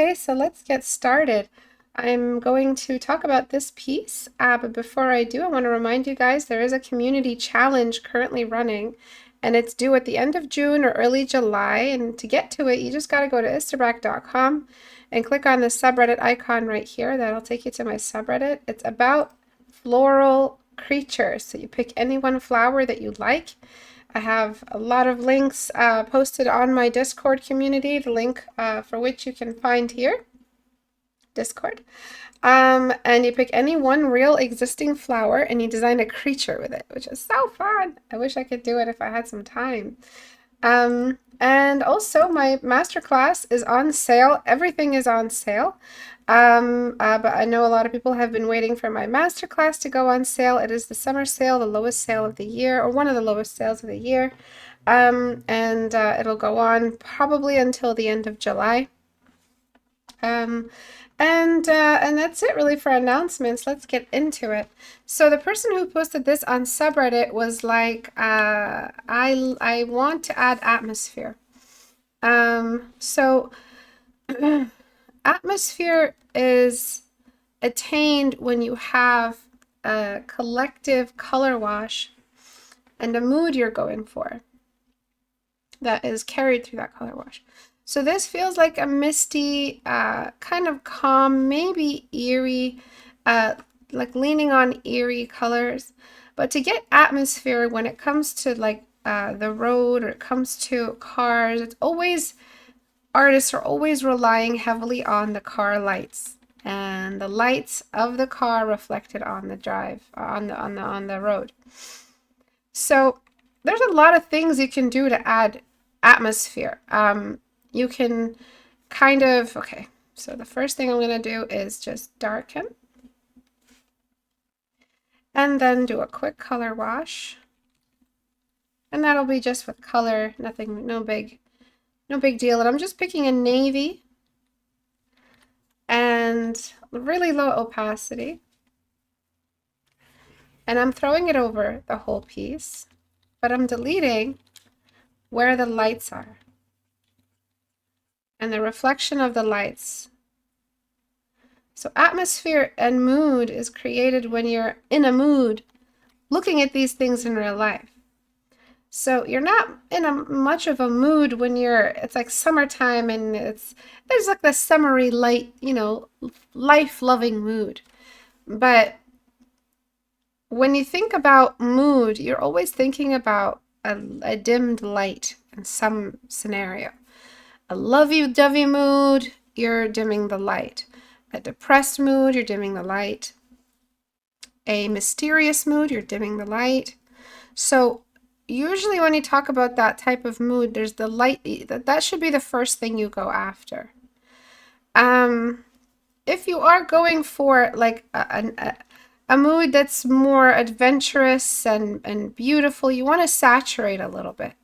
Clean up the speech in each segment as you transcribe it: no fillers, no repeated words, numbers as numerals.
Okay, so let's get started. I'm going to talk about this piece, but before I do, I want to remind you guys there is a community challenge currently running, and it's due at the end of June or early July. And to get to it, you just got to go to istebrak.com and click on the subreddit icon right here. That'll take you to my subreddit. It's about floral creatures. So you pick any one flower that you like. I have a lot of links posted on my Discord community, the link for which you can find here, Discord. And you pick any one real existing flower and you design a creature with it, which is so fun. I wish I could do it if I had some time. And also my masterclass is on sale. Everything is on sale. But I know a lot of people have been waiting for my masterclass to go on sale. It is the summer sale, the lowest sale of the year, or one of the lowest sales of the year. It'll go on probably until the end of July. And that's it really for announcements. Let's get into it. So the person who posted this on subreddit was like, I want to add atmosphere. So atmosphere is attained when you have a collective color wash and a mood you're going for that is carried through that color wash. So this feels like a misty, kind of calm, maybe eerie, like leaning on eerie colors. But to get atmosphere when it comes to like the road or it comes to cars, it's always, artists are always relying heavily on the car lights and the lights of the car reflected on the drive, on the road. So there's a lot of things you can do to add atmosphere. You can kind of, okay, so the first thing I'm going to do is just darken and then do a quick color wash. And that'll be just with color, nothing, no big deal. And I'm just picking a navy and really low opacity. And I'm throwing it over the whole piece, but I'm deleting where the lights are and the reflection of the lights. So atmosphere and mood is created when you're in a mood looking at these things in real life. So you're not in much of a mood when it's like summertime and there's like the summery light, life-loving mood. But when you think about mood, you're always thinking about a dimmed light in some scenario. A lovey-dovey mood, you're dimming the light. A depressed mood, you're dimming the light. A mysterious mood, you're dimming the light. So usually when you talk about that type of mood, there's the light. That should be the first thing you go after. If you are going for like a mood that's more adventurous and beautiful, you want to saturate a little bit.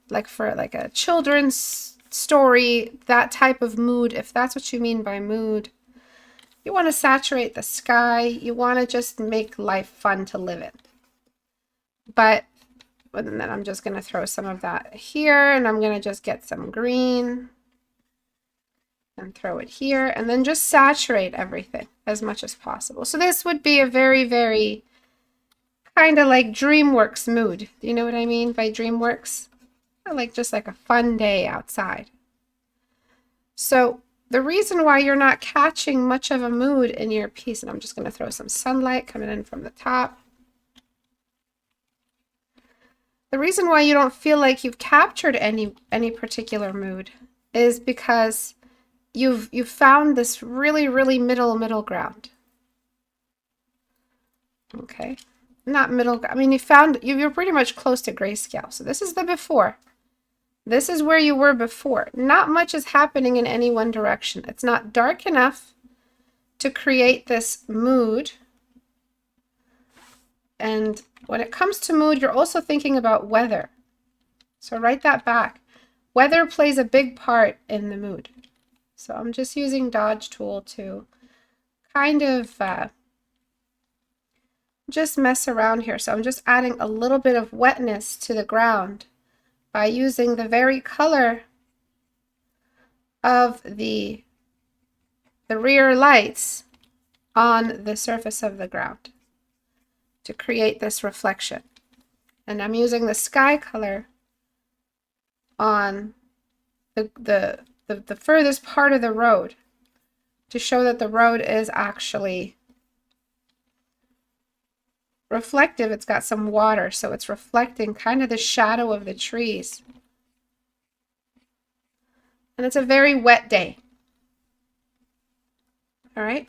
Like for like a children's story, that type of mood, if that's what you mean by mood. You want to saturate the sky. You want to just make life fun to live in. And then I'm just going to throw some of that here, and I'm going to just get some green and throw it here, and then just saturate everything as much as possible. So this would be a very, very kind of like DreamWorks mood. Do you know what I mean by DreamWorks? Like just like a fun day outside. So the reason why you're not catching much of a mood in your piece, and I'm just going to throw some sunlight coming in from the top. The reason why you don't feel like you've captured any particular mood is because you've found this really, really middle ground. Okay, not middle. I mean, you're pretty much close to grayscale. So this is the before. This is where you were before. Not much is happening in any one direction. It's not dark enough to create this mood. And when it comes to mood, you're also thinking about weather. So write that back. Weather plays a big part in the mood. So I'm just using Dodge tool to kind of just mess around here. So I'm just adding a little bit of wetness to the ground by using the very color of the the rear lights on the surface of the ground to create this reflection. And I'm using the sky color on the furthest part of the road to show that the road is actually reflective. It's got some water, so it's reflecting kind of the shadow of the trees. And it's a very wet day. All right,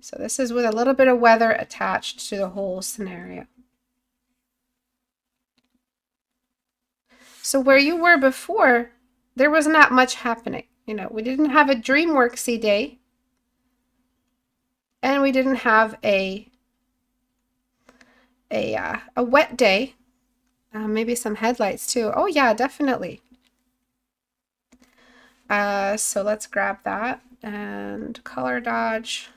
so this is with a little bit of weather attached to the whole scenario. So where you were before, there was not much happening. You know, we didn't have a DreamWorksy day, and we didn't have a wet day. Maybe some headlights too. Oh yeah, definitely. So let's grab that and color dodge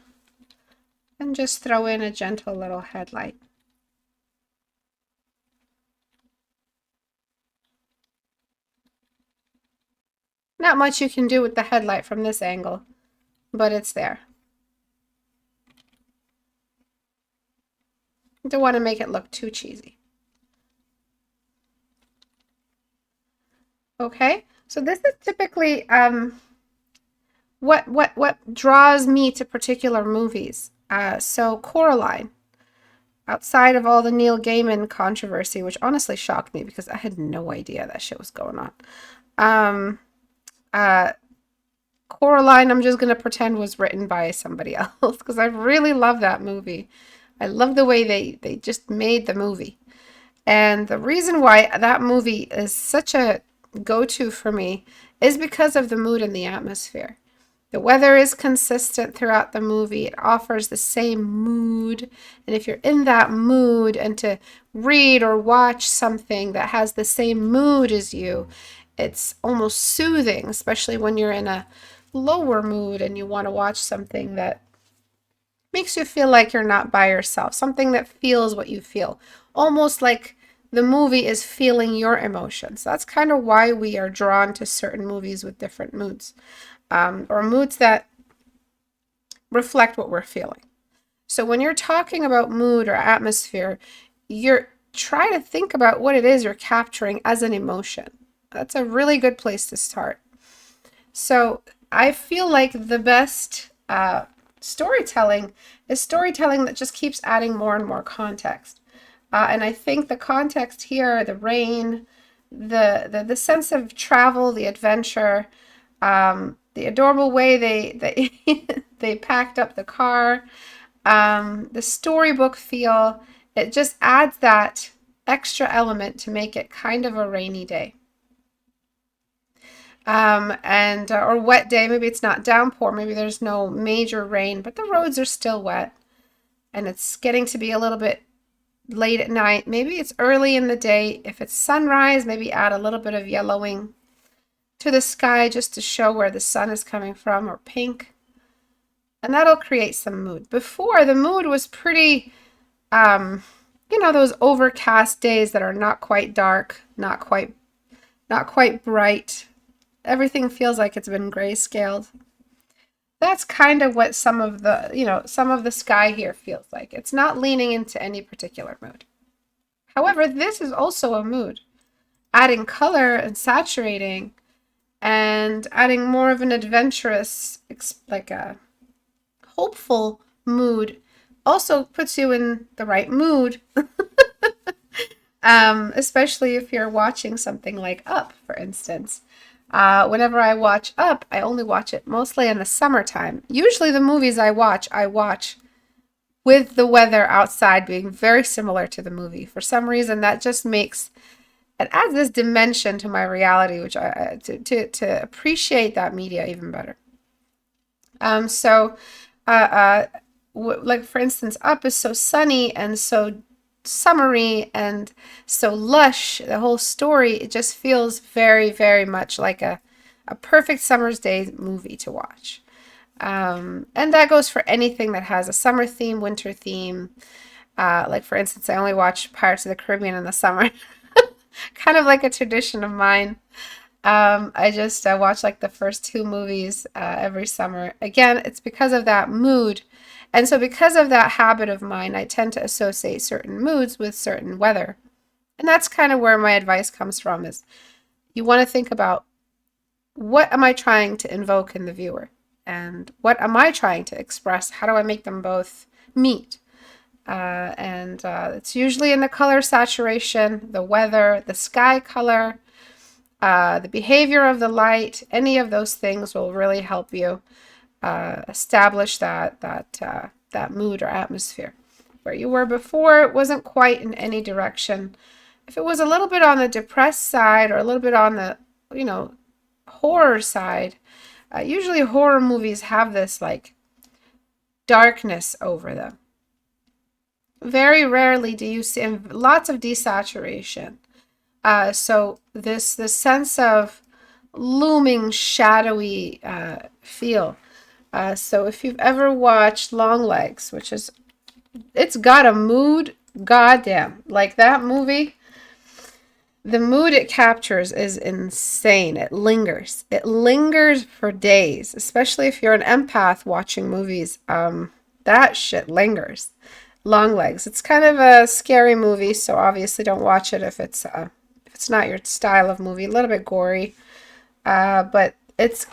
and just throw in a gentle little headlight. Not much you can do with the headlight from this angle, but it's there. Don't want to make it look too cheesy. Okay, so this is typically what draws me to particular movies. So Coraline, outside of all the Neil Gaiman controversy, which honestly shocked me because I had no idea that shit was going on. Coraline, I'm just gonna pretend was written by somebody else because I really love that movie. I love the way they just made the movie. And the reason why that movie is such a go-to for me is because of the mood and the atmosphere. The weather is consistent throughout the movie. It offers the same mood. And if you're in that mood and to read or watch something that has the same mood as you, it's almost soothing, especially when you're in a lower mood and you want to watch something that makes you feel like you're not by yourself, something that feels what you feel, almost like the movie is feeling your emotions. That's kind of why we are drawn to certain movies with different moods, or moods that reflect what we're feeling. So when you're talking about mood or atmosphere, you're trying to think about what it is you're capturing as an emotion. That's a really good place to start. So I feel like the best storytelling is storytelling that just keeps adding more and more context. And I think the context here, the rain, the sense of travel, the adventure, the adorable way they they packed up the car, the storybook feel, it just adds that extra element to make it kind of a rainy day. Or wet day. Maybe it's not downpour, maybe there's no major rain, but the roads are still wet and it's getting to be a little bit late at night. Maybe it's early in the day. If it's sunrise, maybe add a little bit of yellowing to the sky just to show where the sun is coming from, or pink, and that'll create some mood. Before, the mood was pretty those overcast days that are not quite dark, not quite bright. Everything feels like it's been grayscaled. That's kind of what some of the sky here feels like. It's not leaning into any particular mood. However, this is also a mood. Adding color and saturating and adding more of an adventurous, like a hopeful mood also puts you in the right mood. Especially if you're watching something like Up, for instance. Whenever I watch Up, I only watch it mostly in the summertime. Usually the movies I watch with the weather outside being very similar to the movie. For some reason, that just it adds this dimension to my reality, which to appreciate that media even better. Like for instance, Up is so sunny and so summery and so lush. The whole story, it just feels very, very much like a perfect summer's day movie to watch. And that goes for anything that has a summer theme, winter theme. Like for instance, I only watch Pirates of the Caribbean in the summer. Kind of like a tradition of mine. I watch like the first two movies every summer. Again, it's because of that mood. And so because of that habit of mine, I tend to associate certain moods with certain weather. And that's kind of where my advice comes from is you want to think about what am I trying to invoke in the viewer? And what am I trying to express? How do I make them both meet? And it's usually in the color saturation, the weather, the sky color, the behavior of the light. Any of those things will really help you establish that mood or atmosphere. Where you were before, it wasn't quite in any direction. If it was a little bit on the depressed side or a little bit on the, horror side, usually horror movies have this like darkness over them. Very rarely do you see lots of desaturation. So this sense of looming shadowy feel. So if you've ever watched Longlegs, it's got a mood, goddamn, like that movie. The mood it captures is insane. It lingers. It lingers for days, especially if you're an empath watching movies. That shit lingers. Longlegs. It's kind of a scary movie, so obviously don't watch it if it's not your style of movie. A little bit gory, but it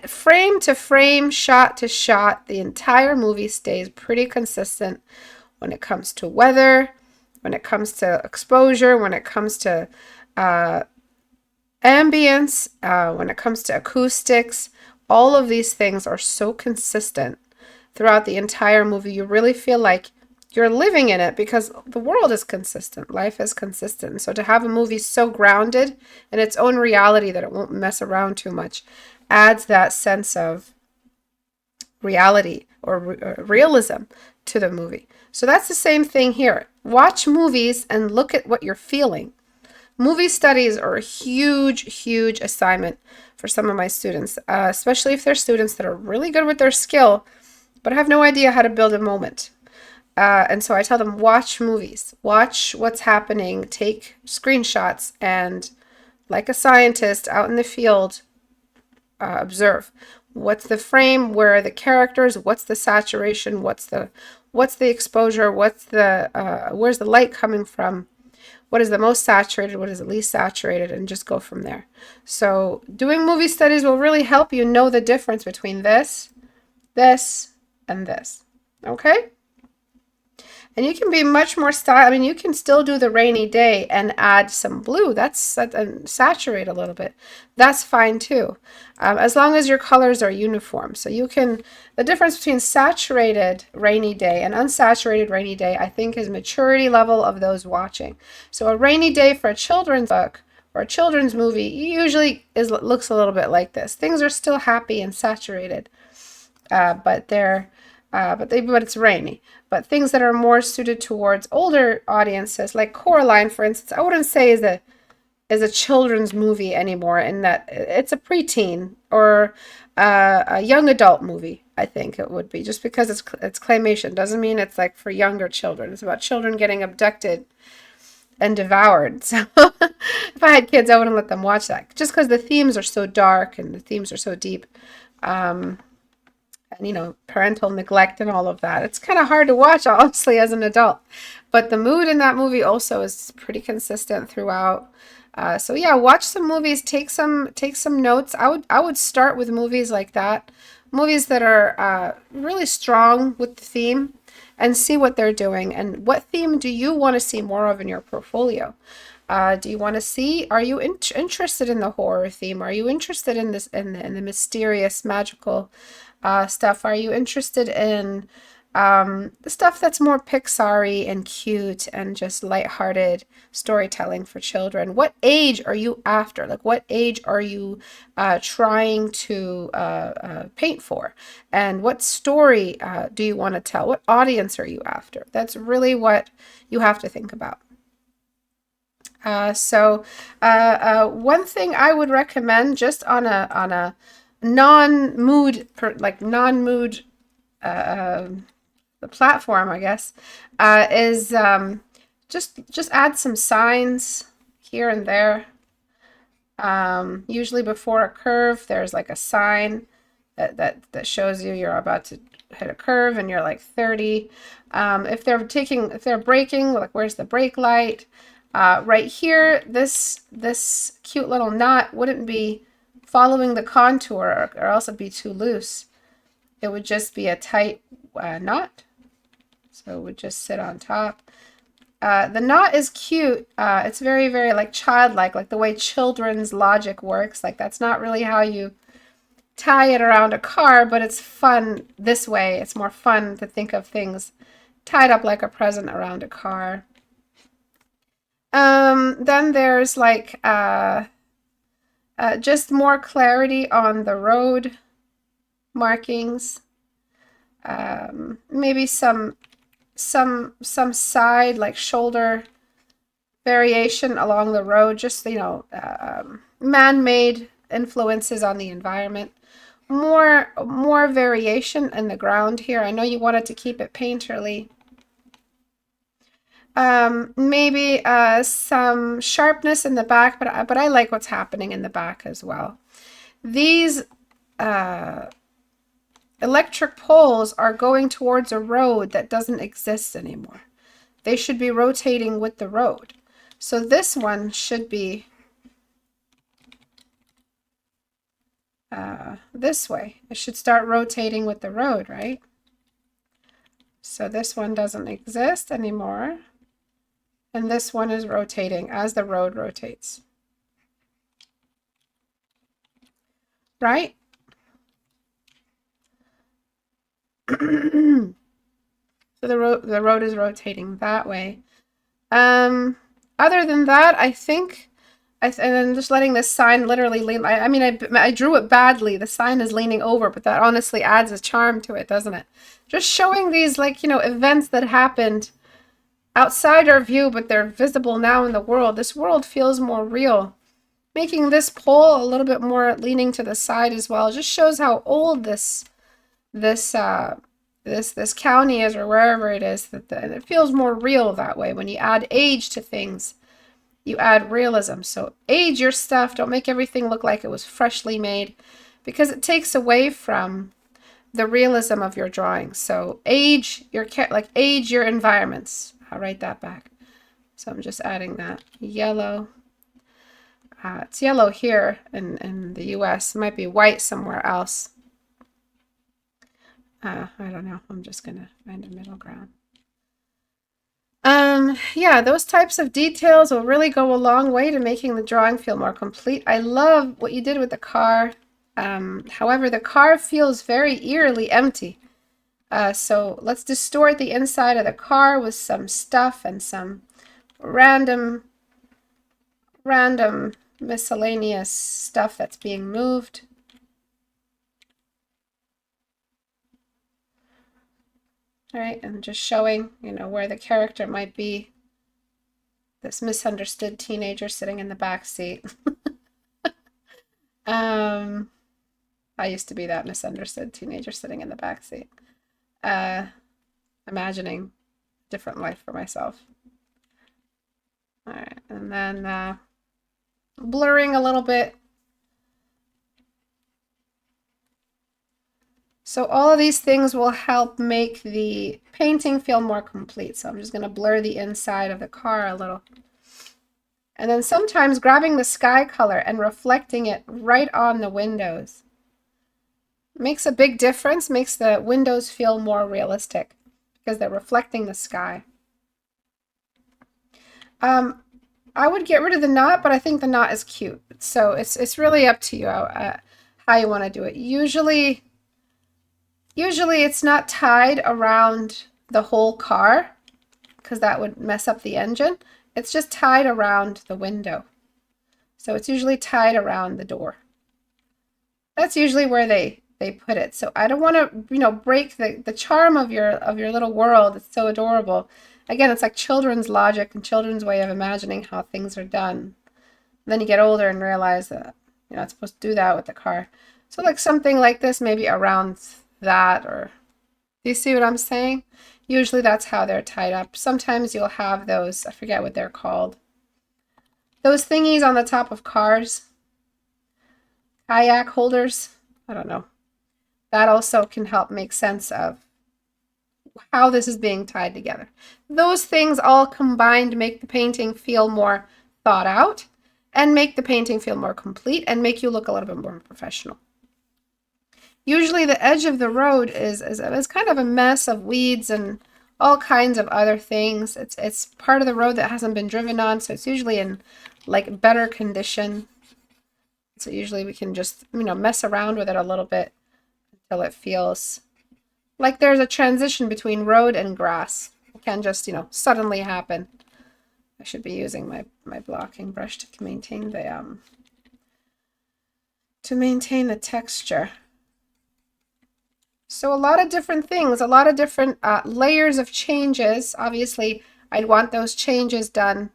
frame to frame, shot to shot, the entire movie stays pretty consistent when it comes to weather, when it comes to exposure, when it comes to ambience, when it comes to acoustics. All of these things are so consistent throughout the entire movie. You really feel like you're living in it because the world is consistent. Life is consistent. So to have a movie so grounded in its own reality that it won't mess around too much adds that sense of reality or realism to the movie. So that's the same thing here. Watch movies and look at what you're feeling. Movie studies are a huge, huge assignment for some of my students, especially if they're students that are really good with their skill, but have no idea how to build a moment. And so I tell them, watch movies, watch what's happening, take screenshots, and like a scientist out in the field, observe. What's the frame? Where are the characters? What's the saturation? What's the exposure? Where's the light coming from? What is the most saturated? What is the least saturated? And just go from there. So doing movie studies will really help you know the difference between this, and this. Okay? And you can be much more you can still do the rainy day and add some blue. And saturate a little bit. That's fine too. As long as your colors are uniform. So the difference between saturated rainy day and unsaturated rainy day, I think, is maturity level of those watching. So a rainy day for a children's book or a children's movie usually looks a little bit like this. Things are still happy and saturated, but it's rainy. But things that are more suited towards older audiences, like Coraline, for instance, I wouldn't say is a children's movie anymore, in that it's a preteen or a young adult movie. I think it would be, just because it's claymation doesn't mean it's like for younger children. It's about children getting abducted and devoured. So if I had kids, I wouldn't let them watch that, just because the themes are so dark and the themes are so deep. And parental neglect and all of that. It's kind of hard to watch, honestly, as an adult. But the mood in that movie also is pretty consistent throughout. So yeah, watch some movies, take some notes. I would start with movies like that, movies that are really strong with the theme, and see what they're doing and what theme do you want to see more of in your portfolio. Do you want to see? Are you interested in the horror theme? Are you interested in this in the mysterious, magical stuff? Are you interested in the stuff that's more Pixar-y and cute and just lighthearted storytelling for children? What age are you after? Like, what age are you trying to paint for? And what story do you want to tell? What audience are you after? That's really what you have to think about. One thing I would recommend, just on a non-mood the platform, I guess, is just add some signs here and there. Usually before a curve, there's like a sign that shows you you're about to hit a curve and you're like 30. If they're braking, like where's the brake light? Right here, this cute little knot wouldn't be following the contour, or else it'd be too loose. It would just be a tight knot. So it would just sit on top. The knot is cute. It's very, very like childlike, like the way children's logic works. Like that's not really how you tie it around a car, but it's fun this way. It's more fun to think of things tied up like a present around a car. Then there's like just more clarity on the road markings. Maybe some side like shoulder variation along the road, just man-made influences on the environment. More variation in the ground here. I know you wanted to keep it painterly. Maybe some sharpness in the back, but I like what's happening in the back as well. These electric poles are going towards a road that doesn't exist anymore. They should be rotating with the road. So this one should be this way. It should start rotating with the road, right? So this one doesn't exist anymore. And this one is rotating as the road rotates. Right? So the road is rotating that way. Other than that, I think, and then just letting this sign literally lean. I drew it badly. The sign is leaning over, but that honestly adds a charm to it, doesn't it? Just showing these events that happened outside our view, but they're visible now in the world. This world feels more real. Making this pole a little bit more leaning to the side as well just shows how old this county is, or wherever it is, and it feels more real that way. When you add age to things, you add realism. So age your stuff. Don't make everything look like it was freshly made, because it takes away from the realism of your drawing. So age your environments. I'll write that back. So I'm just adding that yellow. It's yellow here in the US. It might be white somewhere else. I don't know. I'm just gonna find a middle ground. Yeah, those types of details will really go a long way to making the drawing feel more complete. I love what you did with the car. However, the car feels very eerily empty. So let's distort the inside of the car with some stuff and some random miscellaneous stuff that's being moved. All right, and just showing, where the character might be. This misunderstood teenager sitting in the back seat. I used to be that misunderstood teenager sitting in the back seat, imagining a different life for myself. All right, and then blurring a little bit. So all of these things will help make the painting feel more complete. So I'm just going to blur the inside of the car a little. And then sometimes grabbing the sky color and reflecting it right on the windows makes a big difference, makes the windows feel more realistic because they're reflecting the sky. I would get rid of the knot, but I think the knot is cute. So it's really up to you how you want to do it. Usually it's not tied around the whole car because that would mess up the engine. It's just tied around the window. So it's usually tied around the door. That's usually where they put it. So I don't want to, break the charm of your little world. It's so adorable. Again, it's like children's logic and children's way of imagining how things are done. And then you get older and realize that you're not supposed to do that with the car. So like something like this, maybe around that, or do you see what I'm saying? Usually that's how they're tied up. Sometimes you'll have those, I forget what they're called, those thingies on the top of cars. kayak holders. I don't know. That also can help make sense of how this is being tied together. Those things all combined make the painting feel more thought out and make the painting feel more complete and make you look a little bit more professional. Usually the edge of the road is kind of a mess of weeds and all kinds of other things. It's part of the road that hasn't been driven on, so it's usually in like better condition. So usually we can just, mess around with it a little bit until it feels like there's a transition between road and grass. It can just, suddenly happen. I should be using my blocking brush to maintain the texture. So a lot of different things, a lot of different layers of changes. Obviously, I'd want those changes done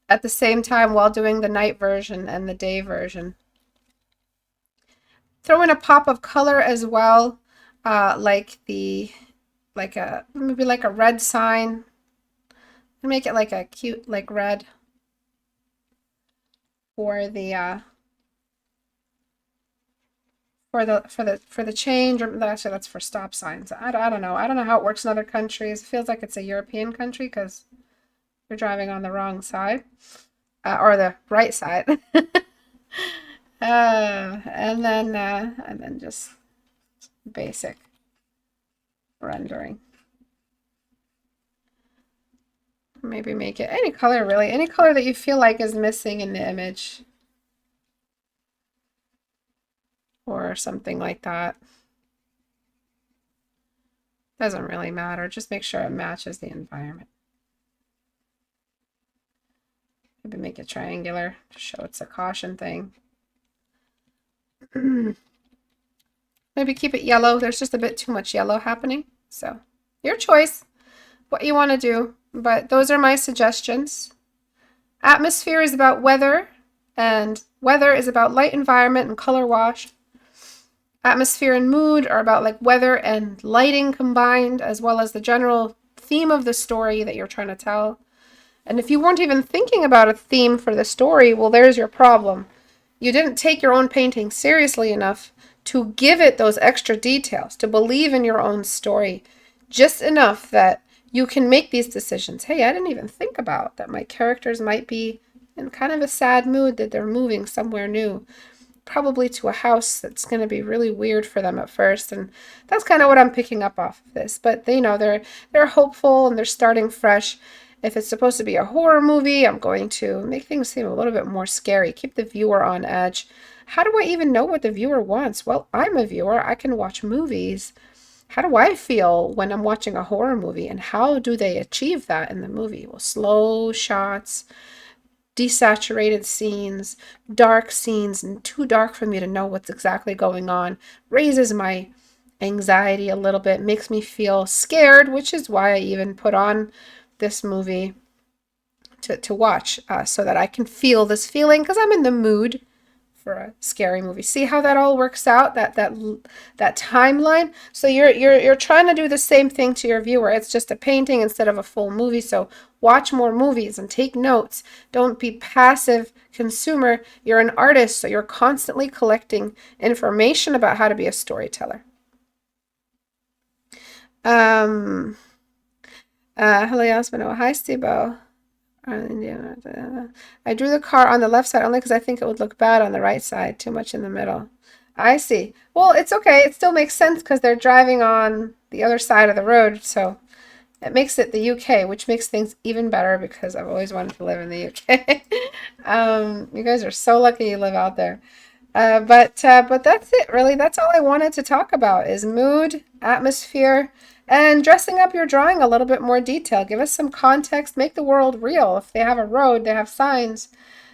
at the same time while doing the night version and the day version. Throw in a pop of color as well, maybe like a red sign. And make it like a cute like red for the for the change, or actually that's for stop signs. I don't know. I don't know how it works in other countries. It feels like it's a European country because you're driving on the wrong side or the right side. And then just basic rendering. Maybe make it any color, really, any color that you feel like is missing in the image. Or something like that. Doesn't really matter. Just make sure it matches the environment. Maybe make it triangular to show it's a caution thing. Maybe keep it yellow. There's just a bit too much yellow happening. So your choice, what you want to do. But those are my suggestions. Atmosphere is about weather, and weather is about light environment and color wash. Atmosphere and mood are about like weather and lighting combined, as well as the general theme of the story that you're trying to tell. And if you weren't even thinking about a theme for the story, well, there's your problem. You didn't take your own painting seriously enough to give it those extra details, to believe in your own story, just enough that you can make these decisions. Hey, I didn't even think about that my characters might be in kind of a sad mood, that they're moving somewhere new, probably to a house that's going to be really weird for them at first. And that's kind of what I'm picking up off of this. But they're hopeful and they're starting fresh. If it's supposed to be a horror movie, I'm going to make things seem a little bit more scary, keep the viewer on edge. How do I even know what the viewer wants? Well, I'm a viewer. I can watch movies. How do I feel when I'm watching a horror movie, and how do they achieve that in the movie? Well, slow shots, desaturated scenes, dark scenes, and too dark for me to know what's exactly going on, raises my anxiety a little bit, makes me feel scared, which is why I even put on this movie to watch, so that I can feel this feeling, because I'm in the mood for a scary movie. See how that all works out, that timeline? So you're trying to do the same thing to your viewer. It's just a painting instead of a full movie. So watch more movies and take notes. Don't be passive consumer. You're an artist, so you're constantly collecting information about how to be a storyteller. Hello, Yasmin. Hi, Stebo. I drew the car on the left side only because I think it would look bad on the right side, too much in the middle. I see. Well, it's okay. It still makes sense because they're driving on the other side of the road, so it makes it the UK, which makes things even better because I've always wanted to live in the UK. You guys are so lucky you live out there. But that's it, really. That's all I wanted to talk about is mood, atmosphere, and dressing up your drawing a little bit more detail. Give us some context. Make the world real. If they have a road, they have signs.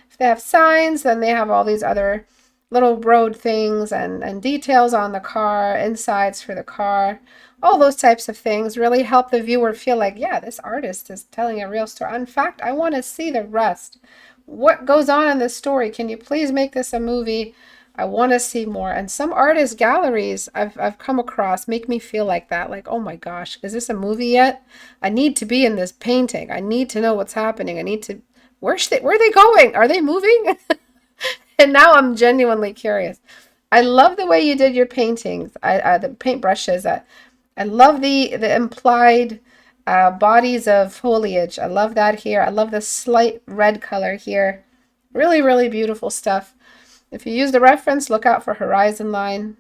If they have signs, then they have all these other little road things and details on the car, insides for the car. All those types of things really help the viewer feel like, yeah, this artist is telling a real story. In fact, I want to see the rest. What goes on in this story? Can you please make this a movie? I want to see more. And some artist galleries I've come across make me feel like that. Like, oh my gosh, is this a movie yet? I need to be in this painting. I need to know what's happening. I need to, where are they going? Are they moving? And now I'm genuinely curious. I love the way you did your paintings, the paintbrushes. I love the implied bodies of foliage. I love that here. I love the slight red color here. Really, really beautiful stuff. If you use the reference, look out for horizon line.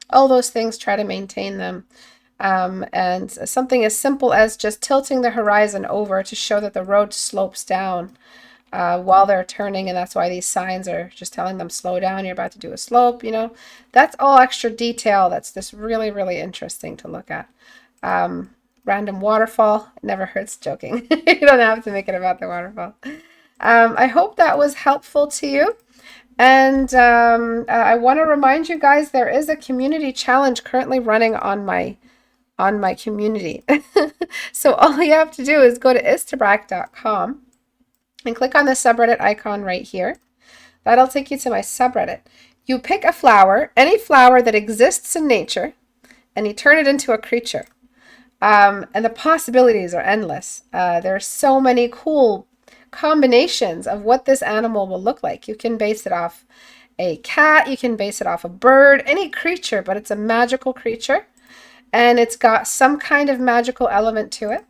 All those things, try to maintain them. And something as simple as just tilting the horizon over to show that the road slopes down while they're turning, and that's why these signs are just telling them slow down, you're about to do a slope, you know. That's all extra detail that's just really, really interesting to look at. Random waterfall, it never hurts joking. You don't have to make it about the waterfall. I hope that was helpful to you. And I want to remind you guys, there is a community challenge currently running on my community. So all you have to do is go to istebrak.com and click on the subreddit icon right here. That'll take you to my subreddit. You pick a flower, any flower that exists in nature, and you turn it into a creature. And the possibilities are endless. There are so many cool combinations of what this animal will look like. You can base it off a cat, you can base it off a bird, any creature, but it's a magical creature, and it's got some kind of magical element to it.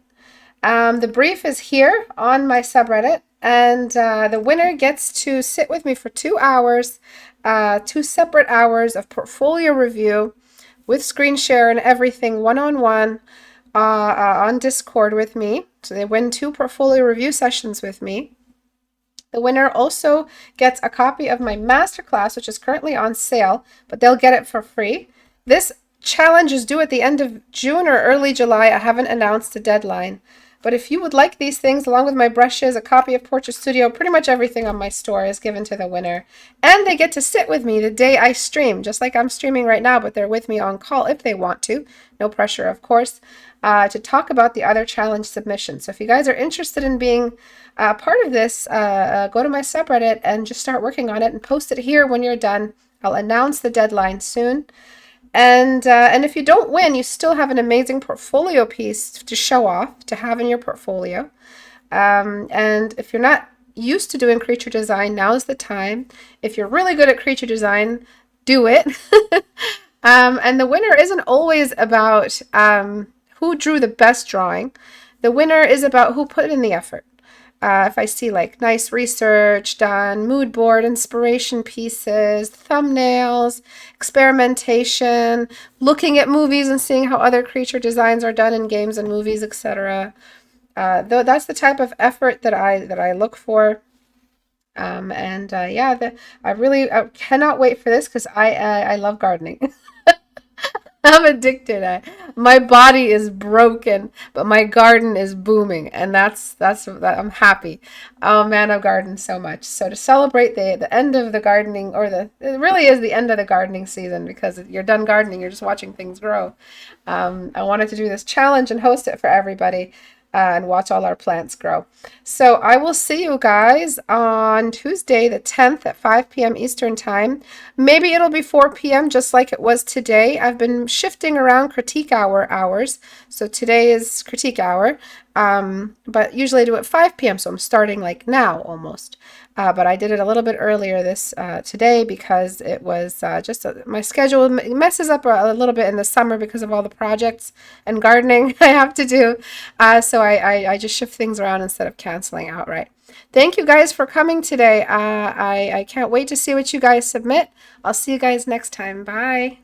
The brief is here on my subreddit, and the winner gets to sit with me for 2 hours, 2 separate hours of portfolio review with screen share and everything, one-on-one, on Discord with me. So they win 2 portfolio review sessions with me. The winner also gets a copy of my masterclass, which is currently on sale, but they'll get it for free. This challenge is due at the end of June or early July. I haven't announced a deadline. But if you would like these things, along with my brushes, a copy of Portrait Studio, pretty much everything on my store is given to the winner. And they get to sit with me the day I stream, just like I'm streaming right now, but they're with me on call if they want to. No pressure, of course, to talk about the other challenge submissions. So if you guys are interested in being part of this, go to my subreddit and just start working on it and post it here when you're done. I'll announce the deadline soon. And if you don't win, you still have an amazing portfolio piece to show off, to have in your portfolio. And if you're not used to doing creature design, now's the time. If you're really good at creature design, do it. And the winner isn't always about who drew the best drawing. The winner is about who put in the effort. If I see like nice research done, mood board, inspiration pieces, thumbnails, experimentation, looking at movies and seeing how other creature designs are done in games and movies, etc. Though that's the type of effort that I look for. Yeah, I cannot wait for this because I love gardening. I'm addicted. My body is broken, but my garden is booming, and that's I'm happy. Oh man, I've gardened so much. So to celebrate the end of the gardening, or it really is the end of the gardening season, because you're done gardening, you're just watching things grow. I wanted to do this challenge and host it for everybody. And watch all our plants grow. So I will see you guys on Tuesday the 10th at 5 p.m. Eastern Time. Maybe it'll be 4 p.m. just like it was today. I've been shifting around critique hour hours. So today is critique hour. But usually I do it 5 p.m. So I'm starting like now almost. But I did it a little bit earlier today because it was my schedule messes up a little bit in the summer because of all the projects and gardening I have to do. So I just shift things around instead of canceling outright. Thank you guys for coming today. I can't wait to see what you guys submit. I'll see you guys next time. Bye.